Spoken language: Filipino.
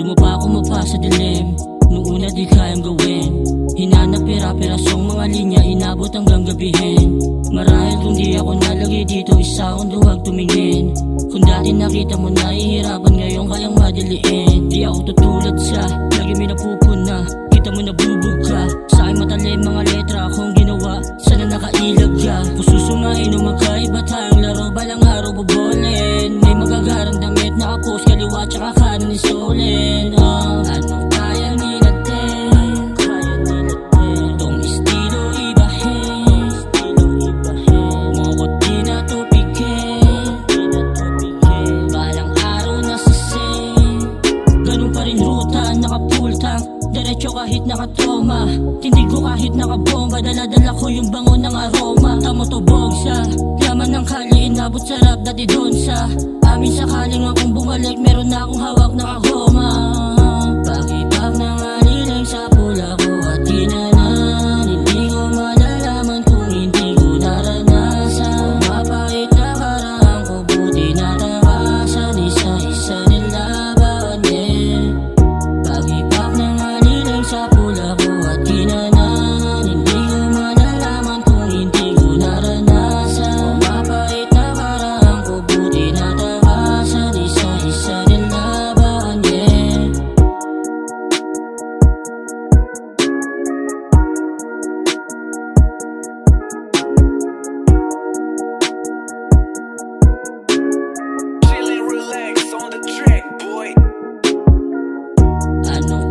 Tumapa sa dilim, nung una di kayang gawin. Hinanap pira-pirasong mga linya, inabot hanggang gabihin. Marahil kung di ako nalagay dito, isa akong duwag tumingin. Kung dati nakita mo nahihirapan, ngayon kayang madiliin. Di ako tutulad sa lagi may napupuna, kita mo nabubog ka. Sa akin matalim mga letra akong ginawa, sana nakailag ka. Kung susumain o magkaiba tayong laro, balang araw bubolin. May magagarang damit, nakapost kaliwa tsaka kanan isolin. Anong kaya nilatin? Tong estilo ibahin, mukot di na to pigil. Balang araw nasa same, ganun pa rin ruta, naka-full tank. Diretso kahit nakatroma, tindig ko kahit nakabongga. Dala-dala ko yung bango ng aroma. Tamo to bogsa, laman ng kali, inabot sa rap dati doon sa amin. Sakaling akong bumalik, meron na akong hawak na kahoma. Pag-ibag ng aliling sa pula ko at ginanan, hindi ko malalaman kung hindi ko naranasan. Mapait na karaan ko, buti na takasan, isa-isa nilaban, yeah. Pag-ibag ng aliling sa pula ko at ginanan, hindi ko malalaman kung hindi ko naranasan. Mapait na karaan ko, buti na takasan, isa-isa nilaban, yeah. Chillin', relax on the track, boy. Anong